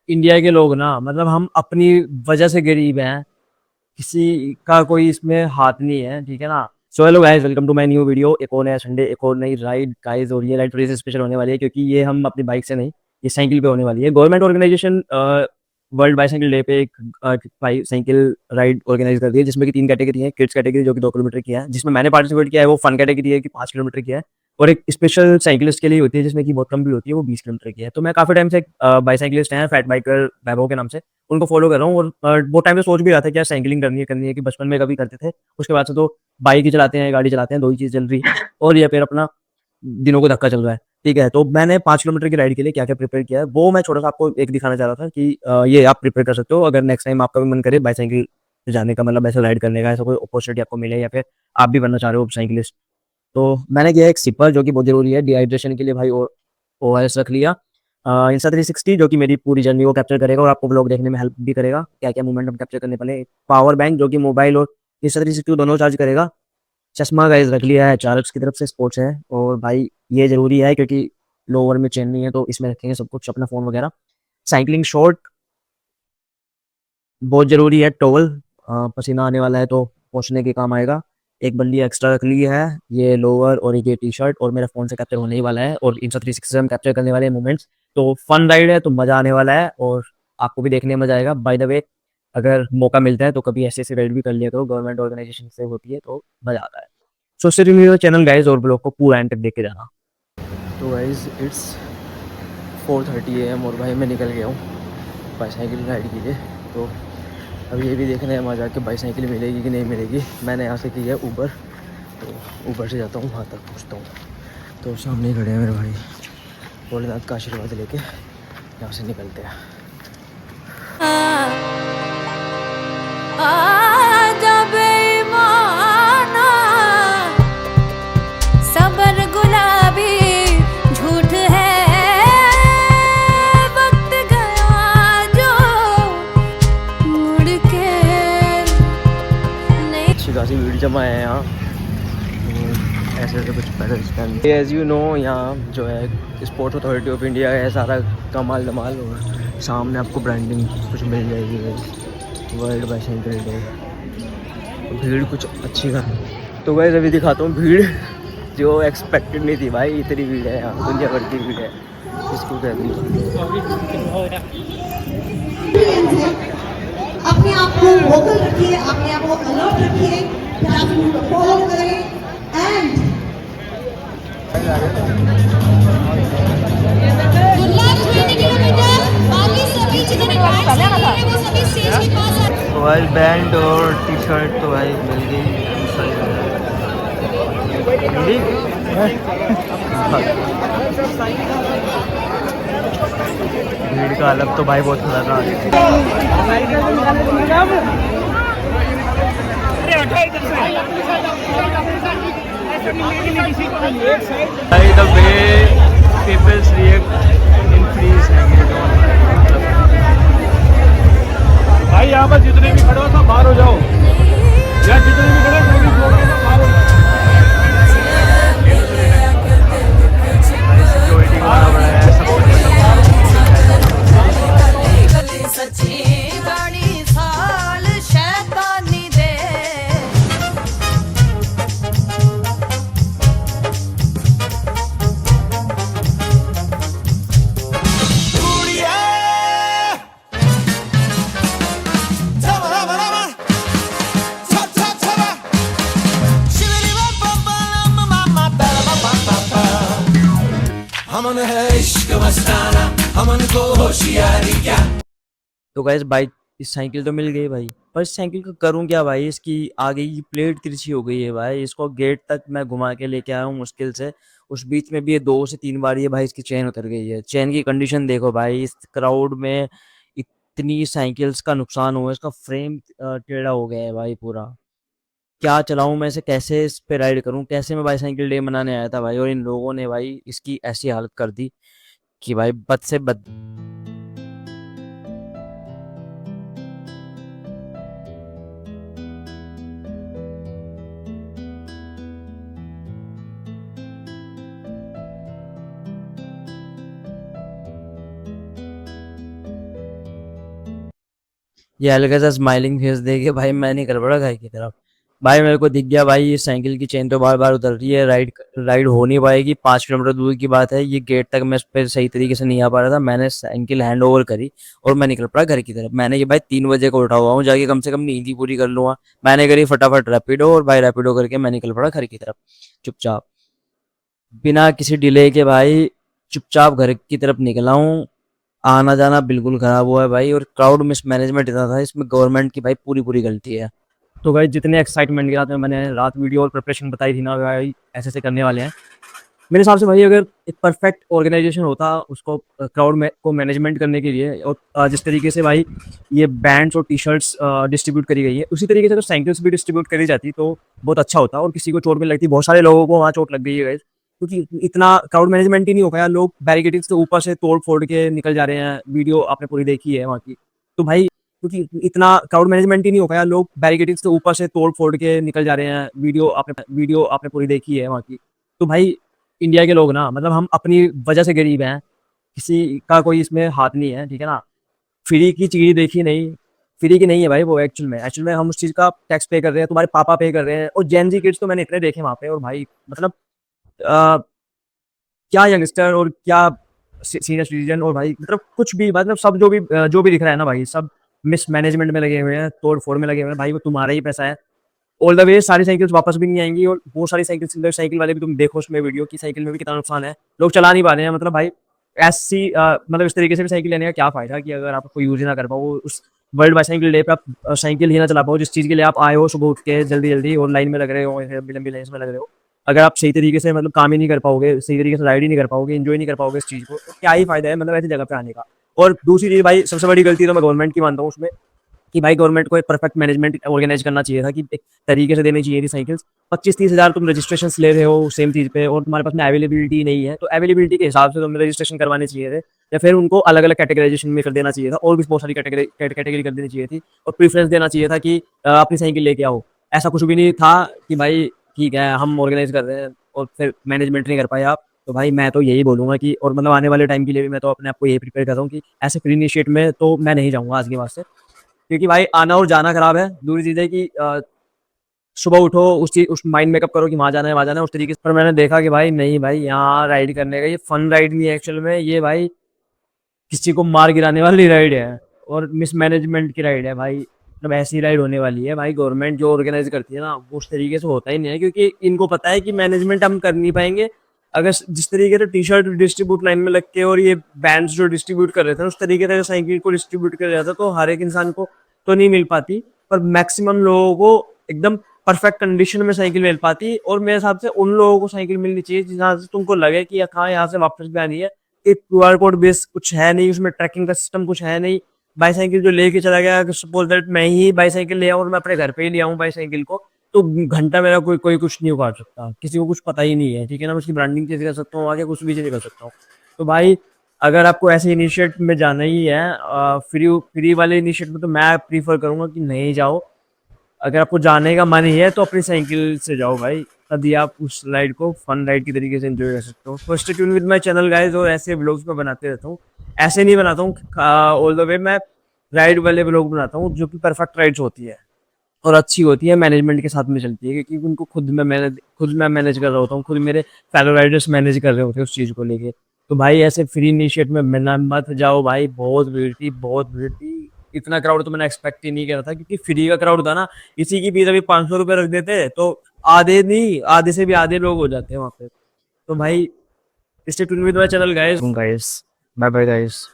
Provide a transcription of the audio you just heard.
India के लोग ना मतलब हम अपनी वजह से गरीब हैं, किसी का कोई इसमें हाथ नहीं है, ठीक है ना? So hello guys, welcome to my new video. एक और नया संडे, एक और नई राइड गाइस। और ये राइड थोड़ी सी स्पेशल होने वाली है क्योंकि ये हम अपनी बाइक से नहीं, ये साइकिल पे होने वाली है। Government organisation world bicycle day पे एक साइकिल राइड ऑर्गेनाइज कर दी है, जिसमें कि 3 कैटेगरी है। किड्स कैटेगरी जो कि 2 किलोमीटर की है, जिसमें मैंने पार्टिसिपेट किया है। वो फन कैटेगरी है कि 5 किलोमीटर की है। और एक स्पेशल साइकिलिस्ट के लिए होती है जिसमें कि बहुत कम भी होती है, वो 20 किलोमीटर की है। तो मैं काफ़ी टाइम से बाईसाइकिलिस्ट हैं फैट बाइकर वैभव के नाम से, उनको फॉलो कर रहा हूँ। और बहुत टाइम से सोच भी रहा था कि यार साइकिलिंग करनी है कि बचपन में कभी करते थे, उसके बाद से तो बाइक ही चलाते हैं, गाड़ी चलाते हैं, 2 ही चीज़ चल रही है। और ये फिर अपना दिनों को धक्का चल रहा है, ठीक है? तो मैंने 5 किलोमीटर की राइड के लिए क्या-क्या प्रिपेयर किया है, वो मैं छोटा-सा आपको एक दिखाना चाह रहा था कि ये आप प्रिपेयर कर सकते हो अगर नेक्स्ट टाइम आपका भी मन करे बाईसाइकिल से जाने का, मतलब ऐसे राइड करने का, ऐसा कोई अपॉर्चुनिटी आपको मिले या फिर आप भी बनना चाह रहे हो साइकिलिस्ट। तो मैंने किया एक सिपर जो कि बहुत ज़रूरी है डिहाइड्रेशन के लिए भाई। और ओआरएस रख लिया। इंस्टा 360 जो कि मेरी पूरी जर्नी को कैप्चर करेगा और आपको व्लॉग देखने में हेल्प भी करेगा, क्या-क्या मूवमेंट हम कैप्चर करने वाले हैं। पावर बैंक जो कि मोबाइल और इंस्टा 360 दोनों चार्ज करेगा। चश्मा गाइस रख लिया है, चार्ल्स की तरफ से स्पोर्ट्स है। और भाई ये ज़रूरी है क्योंकि लोअर में चेन नहीं है, तो इसमें रखेंगे सब कुछ, अपना फ़ोन वगैरह। साइक्लिंग शॉर्ट बहुत ज़रूरी है, टॉवल पसीना आने वाला है तो पोंछने के काम आएगा। एक बल्ली एक्स्ट्रा रख ली है, ये लोअर और एक ये टी-शर्ट। और मेरा फ़ोन से कैप्चर होने ही वाला है और इंस्टा 360 से हम कैप्चर करने वाले हैं मोमेंट्स। तो फन राइड है, तो मज़ा आने वाला है और आपको भी देखने में मज़ा आएगा। बाय द वे, अगर मौका मिलता है तो कभी ऐसे-ऐसे राइड भी कर लिया करो, गवर्नमेंट ऑर्गनाइज़ेशन से होती है तो मज़ा आता है। So stay tuned to the channel guys और ब्लॉग को पूरा एंड तक देख के जाना। तो गाइस इट्स 4:30 एएम और भाई मैं निकल गया हूँ बाईसाइकिल राइड के लिए। तो अब ये भी देखना है वहाँ जाके बाईसाइकिल मिलेगी कि नहीं मिलेगी। मैंने यहाँ से की है ऊबर, तो ऊबर से जाता हूँ, वहाँ तक पहुँचता हूँ। तो सामने ही खड़े हैं मेरे भाई, भोलेनाथ का आशीर्वाद लेके यहाँ से निकलते हैं। आजा बेईमाना, सबर गुलाबी झूठ है, वक्त गया जो मुड़ के नहीं। अच्छी खासी भीड़ जमा है यहाँ। ऐसे ऐसे कुछ पैदल स्टैंड, एज यू नो यहाँ जो है स्पोर्ट्स अथॉरिटी ऑफ इंडिया है सारा कमाल धमाल। और सामने आपको ब्रांडिंग कुछ मिल जाएगी वर्ल्ड बाईसाइकिल डे। भीड़ कुछ अच्छी का। तो वैसे अभी दिखाता हूँ भीड़ जो एक्सपेक्टेड नहीं थी भाई, इतनी भीड़ है यहाँ, दुनिया भर की भीड़ है। इसको कहते हैं अपने आप को वोकल रखिए, अपने आप को अलर्ट रखिए, ट्रैफिक को फॉलो करें एंड मोबाइल बैंड और टी शर्ट तो भाई मिल गई। मिली? भीड़ का अलग तो भाई बहुत खतरनाक है। The way peoples react increase भाई यहाँ पर जितने भी खड़े हो सब बाहर हो जाओ, यार जितने भी खड़े हो सब बाहर हो जाओ। सिक्योरिटी का बड़ा बड़ा है सब कुछ। सच्ची बड़ी साल शैतानी दे। हमन है इश्क मस्ताना, हमन को होशियारी क्या। तो गैस बाइक, इस साइकिल तो मिल गई भाई, पर इस साइकिल का करूं क्या भाई? इसकी आगे की प्लेट तिरछी हो गई है भाई। इसको गेट तक मैं घुमा के लेके आया हूँ मुश्किल से, उस बीच में भी ये 2 से 3 बार ये भाई इसकी चेन उतर गई है। चेन की कंडीशन देखो भाई, इस क्राउड में इतनी साइकिल्स का नुकसान हुआ है, इसका फ्रेम टेढ़ा हो गया है भाई पूरा। क्या चलाऊं मैं इसे, कैसे इस पे राइड करूं, कैसे? मैं बाईसाइकिल डे मनाने आया था भाई और इन लोगों ने भाई इसकी ऐसी हालत कर दी कि भाई बद से बद। ये हल्का सा स्माइलिंग फेस देके भाई मैं नहीं कर पड़ा घर की तरफ। भाई मेरे को दिख गया भाई ये साइकिल की चेन तो बार बार उतर रही है, राइड राइड हो नहीं पाएगी, 5 किलोमीटर दूर की बात है, ये गेट तक मैं इस पे सही तरीके से नहीं आ पा रहा था। मैंने साइकिल हैंड ओवर करी और मैं निकल पड़ा घर की तरफ। मैंने ये भाई 3 बजे को उठा हुआ हूँ, जाके कम से कम नींद ही पूरी कर लूंगा। मैंने करी फटाफट रैपिडो और भाई रैपिडो करके मैं निकल पड़ा घर की तरफ चुपचाप, बिना किसी डिले के भाई चुपचाप घर की तरफ निकला हूँ। आना जाना बिल्कुल खराब हुआ है भाई, और क्राउड मिसमैनेजमेंट इतना था, इसमें गवर्नमेंट की भाई पूरी पूरी गलती है। तो भाई जितने एक्साइटमेंट के साथ में मैंने रात वीडियो और प्रिपरेशन बताई थी ना भाई ऐसे ऐसे करने वाले हैं, मेरे हिसाब से भाई अगर एक परफेक्ट ऑर्गेनाइजेशन होता उसको क्राउड में को मैनेजमेंट करने के लिए, और जिस तरीके से भाई ये बैंड्स और टी शर्ट्स डिस्ट्रीब्यूट करी गई है उसी तरीके से अगर साइकिल्स भी डिस्ट्रीब्यूट करी जाती तो बहुत अच्छा होता और किसी को चोट भी लगती। बहुत सारे लोगों को वहाँ चोट लग गई है guys, क्योंकि इतना क्राउड मैनेजमेंट ही नहीं हो पाया। लोग बैरिकेडिंग्स के ऊपर से तोड़ फोड़ के निकल जा रहे हैं, वीडियो आपने पूरी देखी है वहाँ की। तो भाई क्योंकि इतना क्राउड मैनेजमेंट ही नहीं हो पाया, लोग बैरिकेडिंग्स के ऊपर से तोड़ फोड़ के निकल जा रहे हैं, वीडियो आपने पूरी देखी है वहाँ की। तो भाई इंडिया के लोग ना मतलब हम अपनी वजह से गरीब हैं, किसी का कोई इसमें हाथ नहीं है, ठीक है ना। फ्री की चीज़ देखी नहीं, फ्री की नहीं है भाई वो। एक्चुअल में हम उस चीज़ का टैक्स पे कर रहे हैं, तुम्हारे पापा पे कर रहे हैं। और जेन जी किड्स तो मैंने इतने देखे वहाँ पे, और भाई मतलब अ, क्या यंगस्टर और क्या सीनियर सिटीजन, और भाई मतलब कुछ भी मतलब सब जो भी दिख रहा है ना भाई, सब मिसमैनेजमेंट में लगे हुए हैं, तोड़ फोड़ में लगे हुए हैं। भाई वो तुम्हारा ही पैसा है। ऑल द वे सारी साइकिल्स वापस भी नहीं आएंगी, और वो सारी साइकिल वाले भी तुम देखो उसमें वीडियो की साइकिल में भी कितना नुकसान है, लोग चला नहीं पा रहे हैं। मतलब भाई ऐसी मतलब इस तरीके से भी साइकिल लेने का क्या फायदा कि अगर आप कोई यूज ही ना कर पाओ उस वर्ल्ड बाईसाइकिल डे पे, आप साइकिल ही ना चला पाओ जिस चीज़ के लिए आप आए हो सुबह उठ के जल्दी जल्दी और लाइन में लग रहे हो, लंबी लंबी लाइन में लग रहे हो। अगर आप सही तरीके से मतलब काम ही नहीं कर पाओगे, सही तरीके से राइड ही नहीं कर पाओगे, एंजॉय नहीं कर पाओगे इस चीज़ को, तो क्या ही फायदा है मतलब ऐसी जगह पे आने का। और दूसरी चीज़ भाई सबसे बड़ी गलती तो मैं गवर्नमेंट की मानता हूँ उसमें, कि भाई गवर्नमेंट को एक परफेक्ट मैनेजमेंट ऑर्गेनाइज करना चाहिए था, कि एक तरीके से देनी चाहिए थी साइकिल्स। 25-30 हज़ार तुम रजिस्ट्रेशन ले रहे हो सेम चीज़ पे, और तुम्हारे पास में अवेलेबिलिटी नहीं है, तो अवेलेबिलिटी के हिसाब से तुम्हें रजिस्ट्रेशन करवाने चाहिए थे, या फिर उनको अलग अलग कैटेगराइजेशन में कर देना चाहिए था, और भी बहुत सारी कैटेगरी कर देनी चाहिए थी, और प्रीफरेंस देना चाहिए था कि अपनी साइकिल लेके आओ। ऐसा कुछ भी नहीं था कि भाई ठीक है हम ऑर्गेनाइज कर रहे हैं और फिर मैनेजमेंट नहीं कर पाए आप। तो भाई मैं तो यही बोलूँगा कि, और मतलब आने वाले टाइम के लिए भी मैं तो अपने आप को यही प्रिपेयर कर रहा हूँ कि ऐसे फ्री इनिशिएट में तो मैं नहीं जाऊँगा आज के बाद से, क्योंकि भाई आना और जाना खराब है। दूसरी चीज़ है कि सुबह उठो उस माइंड मेकअप करो कि वहाँ जाना है वहाँ जाना है उस तरीके से। पर मैंने देखा कि भाई नहीं भाई, यहाँ राइड करने का ये फन राइड नहीं है एक्चुअल में, ये भाई किसी को मार गिराने वाली राइड है, और मिसमैनेजमेंट की राइड है भाई। मतलब ऐसी राइड होने वाली है भाई, गवर्नमेंट जो ऑर्गेनाइज करती है ना वो उस तरीके से होता ही नहीं है, क्योंकि इनको पता है कि मैनेजमेंट हम कर नहीं पाएंगे। अगर जिस तरीके से टी शर्ट डिस्ट्रीब्यूट लाइन में लग के और ये बैंड्स जो डिस्ट्रीब्यूट कर रहे थे उस तरीके से साइकिल को डिस्ट्रीब्यूट कर रहा था, तो हर एक इंसान को तो नहीं मिल पाती, पर मैक्सिमम लोगों को एकदम परफेक्ट कंडीशन में साइकिल मिल पाती। और मेरे हिसाब से उन लोगों को साइकिल मिलनी चाहिए जहाँ से तुमको लगे कि हाँ यहाँ से वापस भी आनी है, एक QR कोड बेस कुछ है नहीं उसमें, ट्रैकिंग का सिस्टम कुछ है नहीं। बाईसाइकिल जो लेके चला गया, सपोज दैट मैं ही बाईसाइकिल ले आऊँ और मैं अपने घर पे ही ले आऊँ बाईसाइकिल को, तो घंटा मेरा कोई कुछ नहीं उखाड़ सकता, किसी को कुछ पता ही नहीं है, ठीक है ना। मैं उसकी ब्रांडिंग चीज़ कर सकता हूँ, आगे कुछ भी चीज़ कर सकता हूँ। तो भाई अगर आपको ऐसे इनिशिएट में जाना ही है, फ्री वाले इनिशिएट में, तो मैं प्रीफर करूँगा कि नहीं जाओ। अगर आपको जाने का मन ही है तो अपनी साइकिल से जाओ भाई, तभी आप उस राइड को फन राइड की तरीके से एंजॉय कर सकते हो। First tune with my channel guys, और ऐसे ब्लॉग्स मैं बनाते रहता हूँ, ऐसे नहीं बनाता हूँ ऑल द वे, मैं राइड वाले ब्लॉग बनाता हूँ जो कि परफेक्ट राइड्स होती है और अच्छी होती है, मैनेजमेंट के साथ में चलती है, क्योंकि उनको खुद मैं मैनेज कर रहा होता हूँ, खुद मेरे फेलो राइडर्स मैनेज कर रहे होते हैं उस चीज़ को लेके। तो भाई ऐसे फ्री इनिशिएट में मिलना मत जाओ भाई, बहुत भीड़ थी। इतना क्राउड तो मैंने एक्सपेक्ट ही नहीं किया था, क्योंकि फ्री का क्राउड था ना, इसी की फीस अभी 500 रुपये रख देते तो आधे नहीं, आधे से भी आधे लोग हो जाते हैं वहाँ पे। तो भाई stay tuned with my channel guys, bye bye guys.